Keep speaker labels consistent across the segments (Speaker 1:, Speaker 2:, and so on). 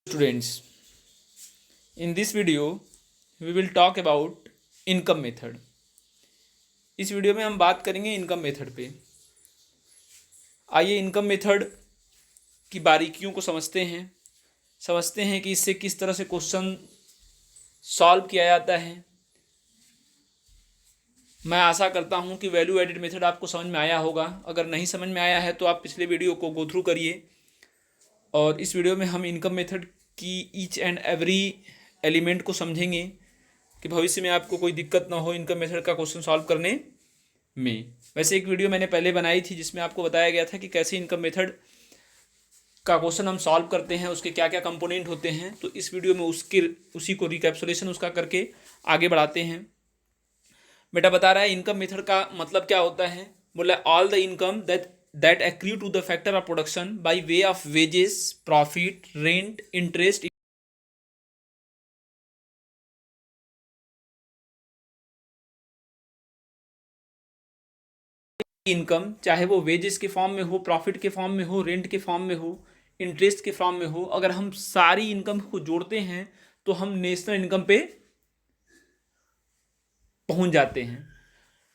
Speaker 1: Students, in this video we will talk about income method. इस video में हम बात करेंगे इनकम मेथड पे। आइए इनकम मेथड की बारीकियों को समझते हैं कि इससे किस तरह से क्वेश्चन सॉल्व किया जाता है। मैं आशा करता हूं कि वैल्यू एडिड मेथड आपको समझ में आया होगा। अगर नहीं समझ में आया है तो आप पिछले वीडियो को गो थ्रू करिए। और इस वीडियो में हम इनकम मेथड कि ईच एंड एवरी एलिमेंट को समझेंगे कि भविष्य में आपको कोई दिक्कत ना हो इनकम मेथड का क्वेश्चन सॉल्व करने में। वैसे एक वीडियो मैंने पहले बनाई थी जिसमें आपको बताया गया था कि कैसे इनकम मेथड का क्वेश्चन हम सॉल्व करते हैं, उसके क्या क्या कंपोनेंट होते हैं। तो इस वीडियो में उसी को रिकैप्सुलेशन उसका करके आगे बढ़ाते हैं। बेटा बता रहा है इनकम मेथड का मतलब क्या होता है। बोला all the income that accrue to the factor of production by way of wages, profit, rent, interest, income चाहे वो वेजेस के फॉर्म में हो, प्रॉफिट के फॉर्म में हो, रेंट के फॉर्म में हो, इंटरेस्ट के फॉर्म में हो, अगर हम सारी इनकम को जोड़ते हैं तो हम नेशनल इनकम पे पहुंच जाते हैं।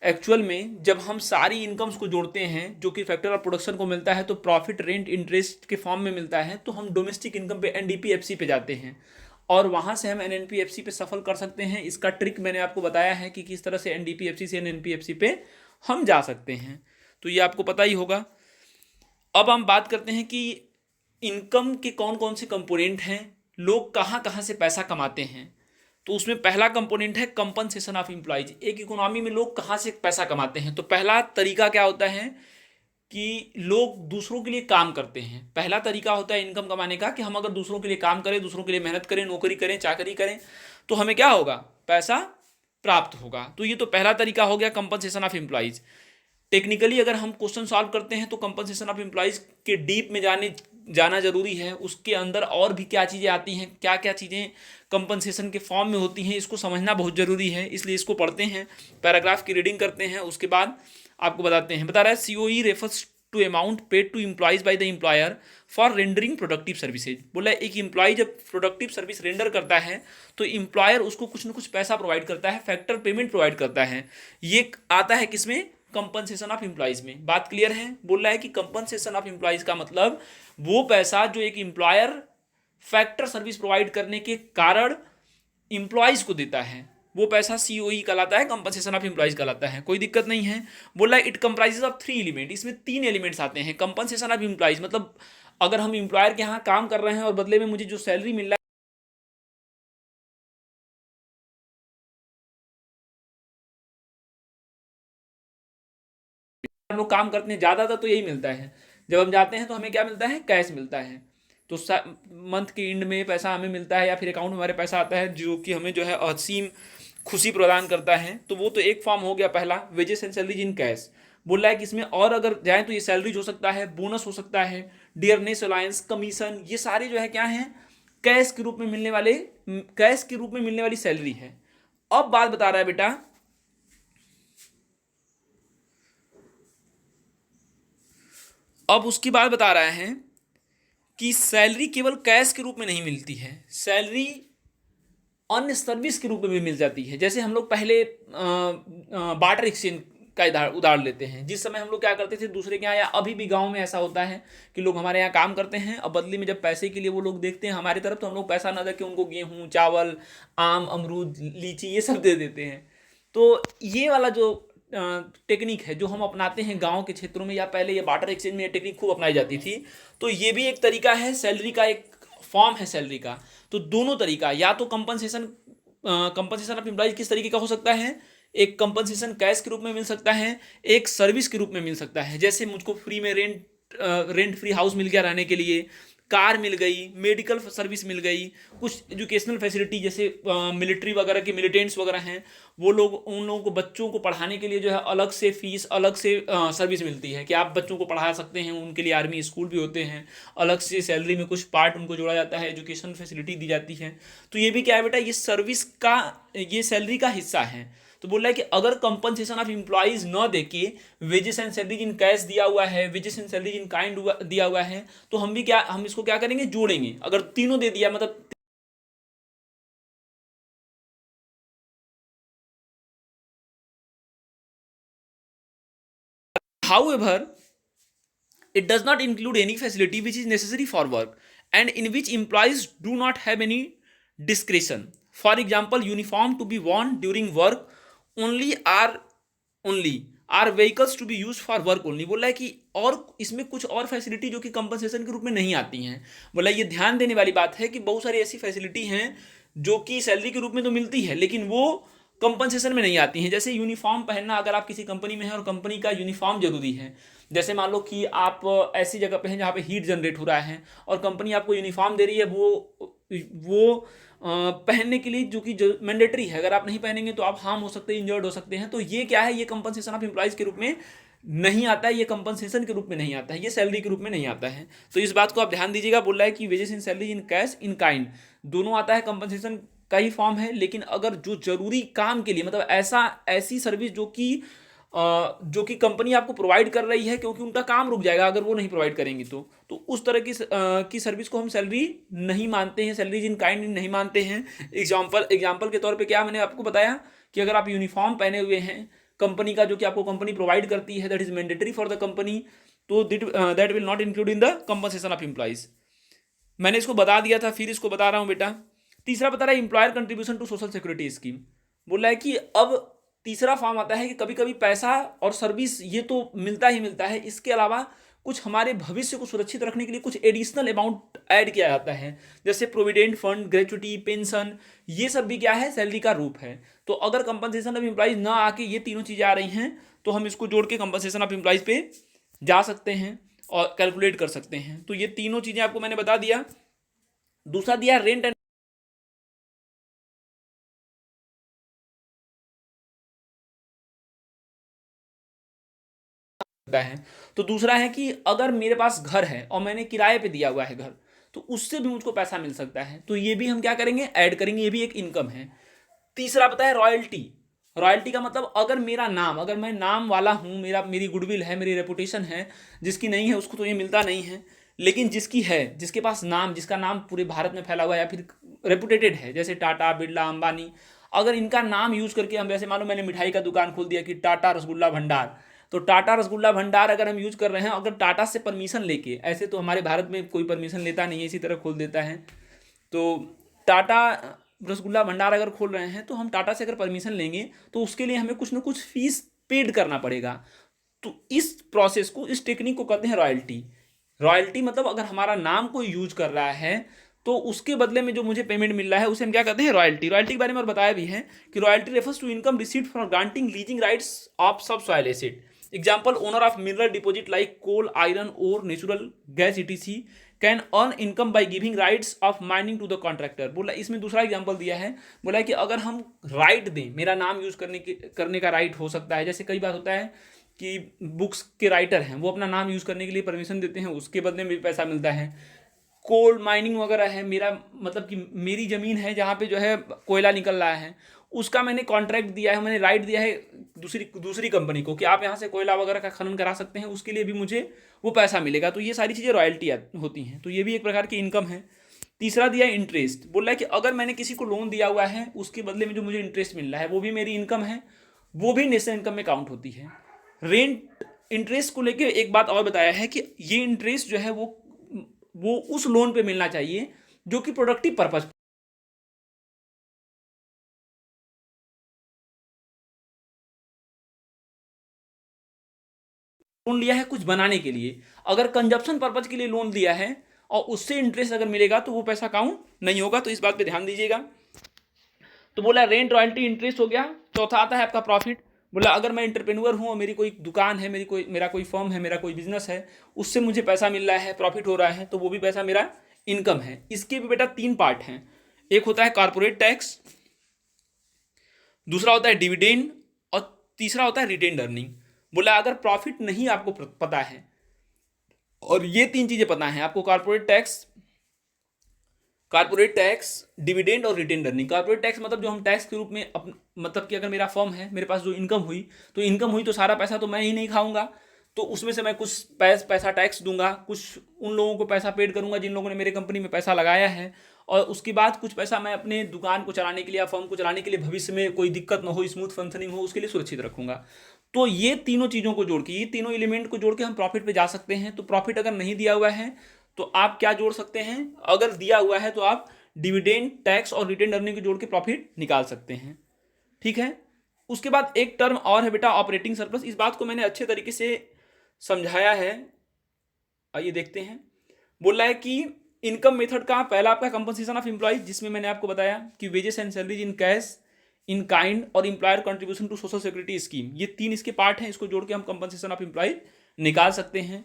Speaker 1: एक्चुअल में जब हम सारी इनकम्स को जोड़ते हैं जो कि फैक्टर ऑफ प्रोडक्शन को मिलता है तो प्रॉफिट, रेंट, इंटरेस्ट के फॉर्म में मिलता है, तो हम डोमेस्टिक इनकम पे एनडीपीएफसी पे जाते हैं और वहां से हम एनएनपीएफसी पे सफल कर सकते हैं। इसका ट्रिक मैंने आपको बताया है कि किस तरह से एनडीपीएफसी से एनएनपीएफसी पे हम जा सकते हैं, तो ये आपको पता ही होगा। अब हम बात करते हैं कि इनकम के कौन कौन से कंपोनेंट हैं, लोग कहाँ कहाँ से पैसा कमाते हैं। तो उसमें पहला कंपोनेंट है कंपनसेशन ऑफ एम्प्लॉयज। एक इकोनॉमी में लोग कहाँ से पैसा कमाते हैं। तो पहला तरीका क्या होता है कि लोग दूसरों के लिए काम करते हैं। पहला तरीका होता है इनकम कमाने का कि हम अगर दूसरों के लिए काम करें, दूसरों के लिए मेहनत करें, नौकरी करें, चाकरी करें, तो हमें क्या होगा, पैसा प्राप्त होगा। तो ये तो पहला तरीका हो गया कंपनसेशन ऑफ एम्प्लॉयज। टेक्निकली अगर हम क्वेश्चन सॉल्व करते हैं तो कंपनसेशन ऑफ एम्प्लॉयज के डीप में जाना जरूरी है। उसके अंदर और भी क्या चीज़ें आती हैं, क्या क्या चीज़ें कंपनसेशन के फॉर्म में होती हैं, इसको समझना बहुत ज़रूरी है। इसलिए इसको पढ़ते हैं, पैराग्राफ की रीडिंग करते हैं, उसके बाद आपको बताते हैं। बता रहा है COE refers to amount paid to employees by the employer for rendering productive services. बोला एक एम्प्लॉय जब प्रोडक्टिव सर्विस रेंडर करता है तो एम्प्लॉयर उसको कुछ ना कुछ पैसा प्रोवाइड करता है, फैक्टर पेमेंट प्रोवाइड करता है। ये आता है किसमें, कंपनसेशन ऑफ एम्प्लॉयज में। बात क्लियर है। बोल रहा है कि कंपनसेशन ऑफ एम्प्लॉयज का मतलब वो पैसा जो एक एम्प्लॉयर फैक्टर सर्विस प्रोवाइड करने के कारण एम्प्लॉयज को देता है, वो पैसा सीओई कहलाता है, कंपनसेशन ऑफ एम्प्लॉयज कहलाता है। कोई दिक्कत नहीं है। बोला इट कंप्राइजेस ऑफ 3 एलिमेंट। इसमें 3 एलिमेंट्स आते हैं। कंपनसेशन ऑफ एम्प्लॉयज मतलब अगर हम एम्प्लॉयर के यहाँ काम कर रहे हैं और बदले में मुझे जो सैलरी मिल रहा है, हम लोग काम करते हैं ज़्यादातर तो यही मिलता है। जब हम जाते हैं तो हमें क्या मिलता है, कैश मिलता है। तो मंथ के एंड में पैसा हमें मिलता है या फिर अकाउंट में हमारे पैसा आता है जो कि हमें जो है असीम खुशी प्रदान करता है। तो वो तो एक फॉर्म हो गया पहला, wages and salaries in cash. बोल रहा है कि इसमें और अगर जाए तो ये सैलरीज हो सकता है, बोनस हो सकता है, डियरनेस अलायंस, कमीशन, ये सारे जो है क्या है, कैश के रूप में मिलने वाली सैलरी है। अब बात बता रहा है बेटा, अब उसकी बात बता रहा है कि सैलरी केवल कैश के रूप में नहीं मिलती है, सैलरी अन्य सर्विस के रूप में भी मिल जाती है। जैसे हम लोग पहले बार्टर एक्सचेंज का उदाहरण लेते हैं। जिस समय हम लोग क्या करते थे दूसरे के यहाँ, या अभी भी गांव में ऐसा होता है कि लोग हमारे यहाँ काम करते हैं और बदले में जब पैसे के लिए वो लोग देखते हैं हमारी तरफ, तो हम लोग पैसा ना दे के उनको गेहूँ, चावल, आम, अमरूद, लीची ये सब दे देते हैं। तो ये वाला जो टेक्निक है जो हम अपनाते हैं गांव के क्षेत्रों में, या पहले ये बार्टर एक्सचेंज में ये टेक्निक खूब अपनाई जाती थी। तो ये भी एक तरीका है, सैलरी का एक फॉर्म है सैलरी का। तो दोनों तरीका, या तो कंपनसेशन ऑफ एम्प्लॉयज किस तरीके का हो सकता है, एक कंपनसेशन कैश के रूप में मिल सकता है, एक सर्विस के रूप में मिल सकता है। जैसे मुझको फ्री में रेंट फ्री हाउस मिल गया रहने के लिए, कार मिल गई, मेडिकल सर्विस मिल गई, कुछ एजुकेशनल फैसिलिटी जैसे मिलिट्री वगैरह के मिलिटेंट्स वगैरह हैं, वो लोग उन लोगों को बच्चों को पढ़ाने के लिए जो है अलग से फीस, अलग से सर्विस मिलती है कि आप बच्चों को पढ़ा सकते हैं। उनके लिए आर्मी स्कूल भी होते हैं, अलग से सैलरी में कुछ पार्ट उनको जोड़ा जाता है, एजुकेशन फैसिलिटी दी जाती है। तो ये भी क्या है बेटा, ये सर्विस का, ये सैलरी का हिस्सा है। तो बोल रहा है कि अगर कंपनसेशन ऑफ एम्प्लॉइज न देके wages and salaries in cash दिया हुआ है, wages and salaries in kind दिया हुआ है, तो हम इसको क्या करेंगे, जोड़ेंगे। अगर तीनों दे दिया मतलब however it does not include any facility which is necessary for work and in which employees do not have any discretion. For example, uniform to be worn during work only are vehicles to be used for work only। बोला है कि और इसमें कुछ और facility जो कि compensation के रूप में नहीं आती हैं। बोला ये ध्यान देने वाली बात है कि बहुत सारी ऐसी फैसिलिटी हैं जो कि सैलरी के रूप में तो मिलती है लेकिन वो कंपनसेशन में नहीं आती हैं। जैसे यूनिफॉर्म पहनना, अगर आप किसी कंपनी में हैं और कंपनी का यूनिफॉर्म जरूरी है, जैसे मान लो कि आप ऐसी जगह पे हैं जहाँ पे हीट जनरेट हो रहा है और कंपनी आपको यूनिफॉर्म दे रही है, वो पहनने के लिए जो कि मैंडेटरी है, अगर आप नहीं पहनेंगे तो आप हार्म हो सकते हैं, इंजर्ड हो सकते हैं। तो ये क्या है, ये कंपनसेशन ऑफ एम्प्लॉइज के रूप में नहीं आता है, ये कंपनसेशन के रूप में नहीं आता है, ये सैलरी के रूप में नहीं आता है। तो इस बात को आप ध्यान दीजिएगा। बोल रहा है कि wages in salary in cash in kind दोनों आता है, कंपनसेशन का ही फॉर्म है। लेकिन अगर जो जरूरी काम के लिए, मतलब ऐसी सर्विस जो कि कंपनी आपको प्रोवाइड कर रही है क्योंकि उनका काम रुक जाएगा अगर वो नहीं प्रोवाइड करेंगी, तो उस तरह की सर्विस को हम सैलरी नहीं मानते हैं, सैलरीज इन काइंड नहीं मानते हैं। एग्जाम्पल के तौर पे क्या मैंने आपको बताया कि अगर आप यूनिफॉर्म पहने हुए हैं कंपनी का, जो कि आपको कंपनी प्रोवाइड करती है, that is mandatory for the company, तो that will not include in the compensation of employees. मैंने इसको बता दिया था, फिर इसको बता रहा हूँ बेटा। तीसरा बता रहा है employer contribution to social security scheme. बोल रहा है कि अब तीसरा फॉर्म आता है कि कभी कभी पैसा और सर्विस ये तो मिलता ही मिलता है, इसके अलावा कुछ हमारे भविष्य को सुरक्षित रखने के लिए कुछ एडिशनल अमाउंट ऐड किया जाता है, जैसे प्रोविडेंट फंड, ग्रेचुटी, पेंशन, ये सब भी क्या है, सैलरी का रूप है। तो अगर कंपनसेशन ऑफ एम्प्लॉइज ना आके ये तीनों चीज़ें आ रही हैं तो हम इसको जोड़ के कंपनसेशन ऑफ एम्प्लॉइज पे जा सकते हैं और कैलकुलेट कर सकते हैं। तो ये तीनों चीज़ें आपको मैंने बता दिया। दूसरा दिया रेंट एंड है। तो दूसरा है कि अगर मेरे पास घर है और मैंने किराए पे दिया हुआ है घर, तो उससे भी मुझको पैसा मिल सकता है, तो ये भी हम क्या करेंगे, ऐड करेंगे, ये भी एक इनकम है। तीसरा पता है रॉयल्टी। रॉयल्टी का मतलब अगर मेरा नाम, अगर मैं नाम वाला हूँ, मेरी गुडविल है, मेरी रेपुटेशन है, जिसकी नहीं है उसको तो ये मिलता नहीं है, लेकिन जिसकी है, जिसके पास नाम, जिसका नाम पूरे भारत में फैला हुआ है या फिर रेपुटेटेड है, जैसे टाटा, बिरला, अंबानी, अगर इनका नाम यूज करके हम, जैसे मान लो मैंने मिठाई का दुकान खोल दिया कि टाटा रसगुल्ला भंडार, तो टाटा रसगुल्ला भंडार अगर हम यूज कर रहे हैं, अगर टाटा से परमिशन लेके, ऐसे तो हमारे भारत में कोई परमिशन लेता नहीं है, इसी तरह खोल देता है, तो टाटा रसगुल्ला भंडार अगर खोल रहे हैं तो हम टाटा से अगर परमिशन लेंगे तो उसके लिए हमें कुछ ना कुछ फीस पेड करना पड़ेगा। तो इस प्रोसेस को, इस टेक्निक को कहते हैं रॉयल्टी। रॉयल्टी मतलब अगर हमारा नाम कोई यूज कर रहा है तो उसके बदले में जो मुझे पेमेंट मिल रहा है उसे हम क्या कहते हैं, रॉयल्टी। रॉयल्टी के बारे में और बताया भी है कि royalty refers to income received from granting leasing rights of subsoil asset. Example, owner of mineral deposit like coal, iron ore, natural gas etc can earn income by giving rights of mining to the contractor. बोला इसमें दूसरा example दिया है, बोला कि अगर हम right दें, मेरा नाम यूज करने का राइट हो सकता है, जैसे कई बार होता है कि बुक्स के राइटर हैं वो अपना नाम यूज करने के लिए परमिशन देते हैं, उसके बदले में भी पैसा मिलता है। कोल माइनिंग वगैरह है, मेरा मतलब कि मेरी ज़मीन है जहाँ पे जो है कोयला निकल रहा है, उसका मैंने कॉन्ट्रैक्ट दिया है, मैंने राइट दिया है दूसरी कंपनी को कि आप यहाँ से कोयला वगैरह का खनन करा सकते हैं, उसके लिए भी मुझे वो पैसा मिलेगा। तो ये सारी चीज़ें रॉयल्टी होती हैं, तो ये भी एक प्रकार की इनकम है। तीसरा दिया है इंटरेस्ट। बोल रहा है कि अगर मैंने किसी को लोन दिया हुआ है उसके बदले में जो मुझे इंटरेस्ट मिल रहा है वो भी मेरी इनकम है, वो भी नेशनल इनकम में काउंट होती है। रेंट इंटरेस्ट को लेकर एक बात और बताया है कि ये इंटरेस्ट जो है वो उस लोन पे मिलना चाहिए जो कि प्रोडक्टिव पर्पज लोन लिया है कुछ बनाने के लिए। अगर कंजप्शन पर्पज के लिए लोन लिया है और उससे इंटरेस्ट अगर मिलेगा तो वो पैसा काउंट नहीं होगा, तो इस बात पे ध्यान दीजिएगा। तो बोला रेंट, रॉयल्टी, इंटरेस्ट हो गया। चौथा आता है आपका प्रॉफिट। बोला अगर मैं इंटरप्रेन्योर हूँ और मेरी कोई दुकान है, मेरा कोई फर्म है, मेरा कोई बिजनेस है, उससे मुझे पैसा मिल रहा है, प्रॉफिट हो रहा है, तो वो भी पैसा मेरा इनकम है। इसके भी बेटा 3 पार्ट हैं। एक होता है कॉर्पोरेट टैक्स, दूसरा होता है डिविडेंड और तीसरा होता है रिटेन्ड अर्निंग। बोला अगर प्रॉफिट नहीं आपको पता है और ये 3 चीजें पता है आपको, कॉर्पोरेट टैक्स, डिविडेंड और रिटेन्ड अर्निंग। कॉर्पोरेट टैक्स मतलब जो हम टैक्स के रूप में मतलब कि अगर मेरा फर्म है, मेरे पास जो इनकम हुई, तो सारा पैसा तो मैं ही नहीं खाऊंगा, तो उसमें से मैं कुछ पैसा टैक्स दूंगा, कुछ उन लोगों को पैसा पेड करूंगा जिन लोगों ने मेरे कंपनी में पैसा लगाया है, और उसके बाद कुछ पैसा मैं अपने दुकान को चलाने के लिए या फर्म को चलाने के लिए, भविष्य में कोई दिक्कत ना हो, स्मूथ फंक्शनिंग हो, उसके लिए सुरक्षित रखूंगा। तो ये तीनों चीज़ों को जोड़ के, ये तीनों एलिमेंट को जोड़ के हम प्रॉफिट पे जा सकते हैं। तो प्रॉफिट अगर नहीं दिया हुआ है तो आप क्या जोड़ सकते हैं, अगर दिया हुआ है तो आप डिविडेंड, टैक्स और रिटेन अर्निंग को जोड़ के प्रॉफिट निकाल सकते हैं। ठीक है। उसके बाद एक टर्म और है बेटा, ऑपरेटिंग सरप्लस। इस बात को मैंने अच्छे तरीके से समझाया है, आइए देखते हैं। बोल रहा है कि इनकम मेथड का पहला आपका कंपनसेशन ऑफ एम्प्लॉइज, जिसमें मैंने आपको बताया कि wages and salaries in cash, in kind और employer contribution to social security scheme, ये तीन इसके पार्ट हैं, इसको जोड़ के हम कंपनसेशन ऑफ एम्प्लॉइज निकाल सकते हैं।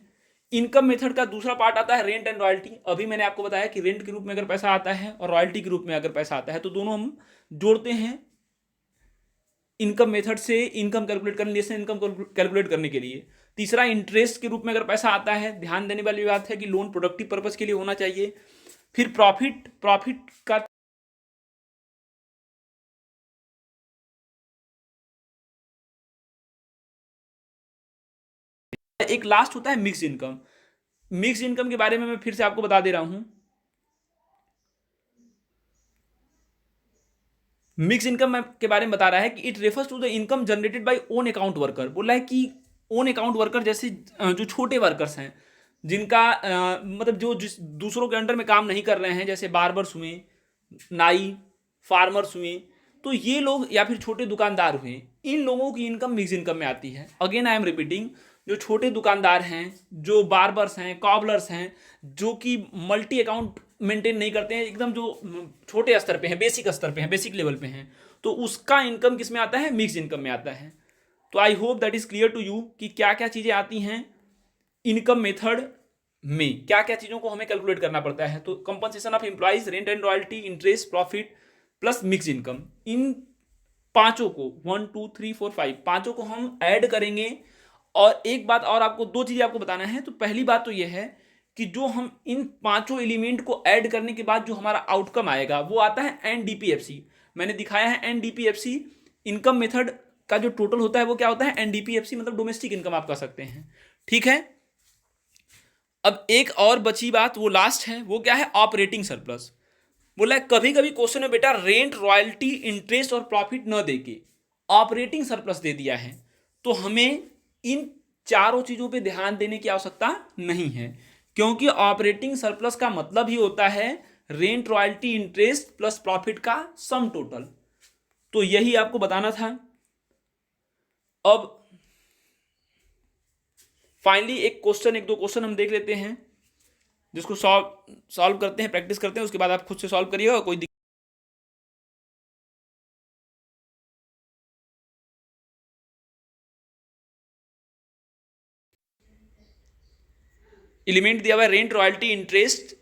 Speaker 1: इनकम मेथड का दूसरा पार्ट आता है रेंट एंड रॉयल्टी। अभी मैंने आपको बताया कि रेंट के रूप में अगर पैसा आता है और रॉयल्टी के रूप में अगर पैसा आता है, तो दोनों हम जोड़ते हैं इनकम मेथड से इनकम कैलकुलेट करने लिए, इनकम कैलकुलेट करने के लिए। तीसरा, इंटरेस्ट के रूप में अगर पैसा आता है, ध्यान देने वाली बात है कि लोन प्रोडक्टिव पर्पज के लिए होना चाहिए। फिर प्रॉफिट का एक लास्ट होता है मिक्स इनकम। मिक्स इनकम के बारे में मैं फिर से आपको बता दे रहा हूं। मिक्स इनकम के बारे में बता रहा है कि it refers to the income generated by own account worker. बोला है कि ओन अकाउंट वर्कर जैसे जो छोटे वर्कर्स हैं, जिनका मतलब जो दूसरों के अंडर में काम नहीं कर रहे हैं, जैसे बार्बर्स हुए, नाई, फार्मर्स हुए, तो ये लोग, या फिर छोटे दुकानदार हुए, इन लोगों की इनकम मिक्स इनकम में आती है। अगेन आई एम रिपीटिंग, जो छोटे दुकानदार हैं, जो बार्बर्स हैं, कॉबलर्स हैं, जो कि मल्टी अकाउंट मेंटेन नहीं करते हैं, एकदम जो छोटे स्तर पे हैं, बेसिक स्तर पे हैं, बेसिक लेवल पे हैं, तो उसका इनकम किस में आता है, मिक्स इनकम में आता है। तो I hope that is clear to you कि क्या क्या चीज़ें आती हैं इनकम मेथड में, क्या क्या चीज़ों को हमें कैलकुलेट करना पड़ता है। तो compensation of employees, rent and royalty, interest, profit plus mix income, इन पांचों को 1 2 3 4 5 पांचों को हम ऐड करेंगे। और एक बात और, आपको दो चीज़ें आपको बताना है। तो पहली बात तो यह है कि जो हम इन पांचों एलिमेंट को ऐड करने के बाद जो हमारा आउटकम आएगा वो आता है एनडीपीएफसी। मैंने दिखाया है एनडीपीएफसी इनकम मेथड का जो टोटल होता है वो क्या होता है, एनडीपीएफसी मतलब डोमेस्टिक इनकम आप कह सकते हैं। ठीक है। अब एक और बची बात, वो लास्ट है, वो क्या है, ऑपरेटिंग सरप्लस। बोला है कभी कभी क्वेश्चन में बेटा रेंट, रॉयल्टी, इंटरेस्ट और प्रॉफिट न देके ऑपरेटिंग सरप्लस दे दिया है, तो हमें इन चारों चीजों पे ध्यान देने की आवश्यकता नहीं है, क्योंकि ऑपरेटिंग सरप्लस का मतलब ही होता है rent, royalty, interest plus profit का सम टोटल। तो यही आपको बताना था। अब फाइनली एक दो क्वेश्चन हम देख लेते हैं, जिसको सॉल्व करते हैं, प्रैक्टिस करते हैं, उसके बाद आप खुद से सॉल्व करिएगा। कोई एलिमेंट दिया हुआ है rent, royalty, interest,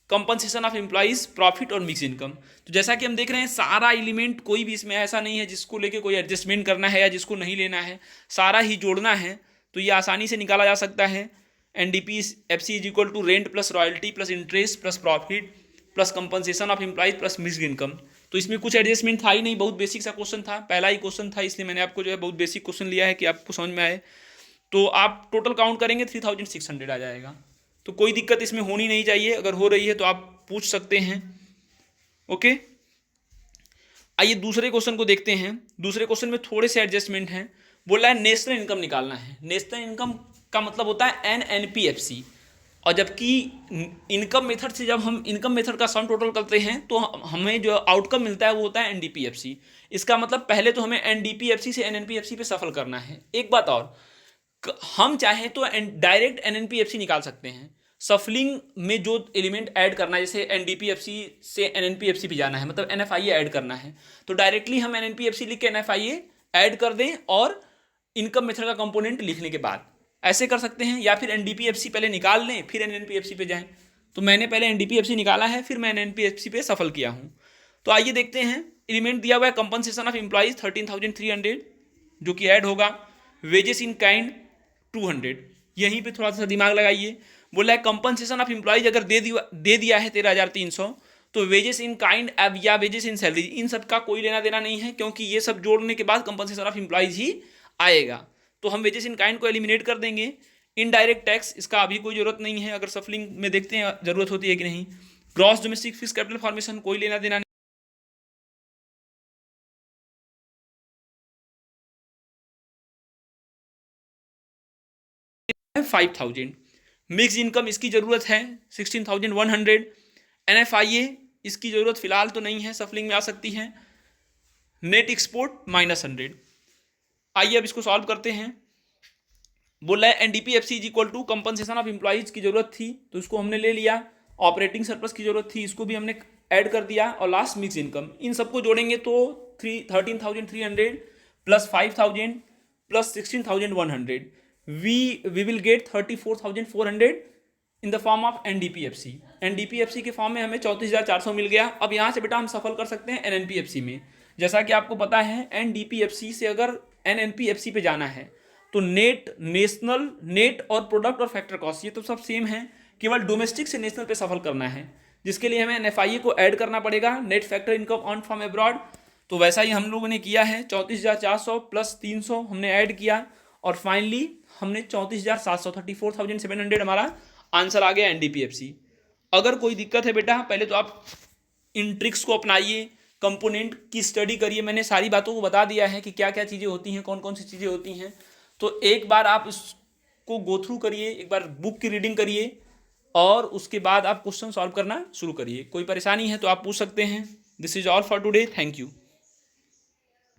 Speaker 1: compensation of employees, profit और मिक्स इनकम। तो जैसा कि हम देख रहे हैं सारा एलिमेंट, कोई भी इसमें ऐसा नहीं है जिसको लेके कोई एडजस्टमेंट करना है या जिसको नहीं लेना है, सारा ही जोड़ना है। तो ये आसानी से निकाला जा सकता है। NDP F C is equal to rent plus royalty plus interest plus profit plus compensation of employees plus mix income. तो इसमें कुछ एडजस्टमेंट था ही नहीं, बहुत बेसिक सा क्वेश्चन था, पहला ही क्वेश्चन था, इसलिए मैंने आपको जो है बहुत बेसिक क्वेश्चन लिया है कि आपको समझ में आए। तो आप टोटल काउंट करेंगे 3600 आ जाएगा। तो कोई दिक्कत इसमें होनी नहीं चाहिए, अगर हो रही है तो आप पूछ सकते हैं। ओके, आइए दूसरे क्वेश्चन को देखते हैं। दूसरे क्वेश्चन में थोड़े से एडजस्टमेंट हैं। बोला है नेशनल इनकम निकालना है। नेशनल इनकम का मतलब होता है एनएनपीएफसी, और जबकि इनकम मेथड से जब हम इनकम मेथड का सम टोटल करते हैं तो हमें जो आउटकम मिलता है वो होता है एनडीपीएफसी। इसका मतलब पहले तो हमें एनडीपीएफसी से एनएनपीएफसी पे सफल करना है। एक बात और, हम चाहें तो डायरेक्ट एनएनपीएफसी निकाल सकते हैं। सफलिंग में जो एलिमेंट ऐड करना है, जैसे एनडीपीएफसी से एनएनपीएफसी पे जाना है, मतलब एनएफआईए ऐड करना है, तो डायरेक्टली हम एनएनपीएफसी लिख के एनएफआईए ऐड कर दें और इनकम मेथड का कंपोनेंट लिखने के बाद ऐसे कर सकते हैं। या फिर एनडीपीएफसी पहले निकाल लें फिर एनएनपीएफसी पे जाएं। तो मैंने पहले एनडीपीएफसी निकाला है, फिर मैं एनएनपीएफसी पे सफल किया हूँ। तो आइए देखते हैं। एलिमेंट दिया हुआ है कंपनसेशन ऑफ एम्प्लॉइज 13,300 जो कि ऐड होगा, वेजेस इन काइंड 200। यहीं पे थोड़ा सा दिमाग लगाइए। बोला है कंपनसेशन ऑफ एम्प्लॉइज अगर दे दिया है 13,300, तो वेजेस इन काइंड या वेजेस इन सैलरी, इन सब का कोई लेना देना नहीं है, क्योंकि ये सब जोड़ने के बाद कंपनसेशन ऑफ एम्प्लॉइज ही आएगा। तो हम वेजेस इन काइंड को एलिमिनेट कर देंगे। इनडायरेक्ट टैक्स, इसका अभी कोई जरूरत नहीं है, अगर सफलिंग में देखते हैं जरूरत होती है कि नहीं। Gross domestic fix capital formation, कोई लेना देना नहीं। 5000। मिक्स इनकम, इसकी जरूरत है 16,100। NFIA, इसकी जरूरत फिलहाल तो नहीं है, सफलिंग में आ सकती है। Net export -100। आइए अब इसको सॉल्व करते हैं। बोला है NDPFC is equal to compensation of employees की जरूरत थी तो इसको हमने ले लिया, ऑपरेटिंग सरप्लस की जरूरत थी, इसको भी हमने ऐड कर दिया, और लास्ट मिक्स इनकम। इन सबको जोड़ेंगे तो 13,300 plus 5,000 plus 16,100, we will get 34,400 in the form of NDPFC। NDPFC के फॉर्म में हमें 34,400 मिल गया। अब यहाँ से बेटा हम सफल कर सकते हैं NNPFC में। जैसा कि आपको पता है NDPFC से अगर NNPFC पे जाना है तो नेट और प्रोडक्ट और फैक्टर कॉस्ट ये तो सब सेम है, केवल डोमेस्टिक से नेशनल पे सफल करना है, जिसके लिए हमें NFIA को ऐड करना पड़ेगा, net factor income on from abroad. तो वैसा ही हम लोगों ने किया है, 34,400 प्लस 300 हमने ऐड किया, और फाइनली हमने 34,700 34,700 हमारा आंसर आ गया NDPFC। अगर कोई दिक्कत है बेटा, पहले तो आप इन ट्रिक्स को अपनाइए, कंपोनेंट की स्टडी करिए। मैंने सारी बातों को बता दिया है कि क्या क्या चीज़ें होती हैं, कौन कौन सी चीज़ें होती हैं। तो एक बार आप इसको गो थ्रू करिए, एक बार बुक की रीडिंग करिए, और उसके बाद आप क्वेश्चन सॉल्व करना शुरू करिए। कोई परेशानी है तो आप पूछ सकते हैं। This is all for today, thank you.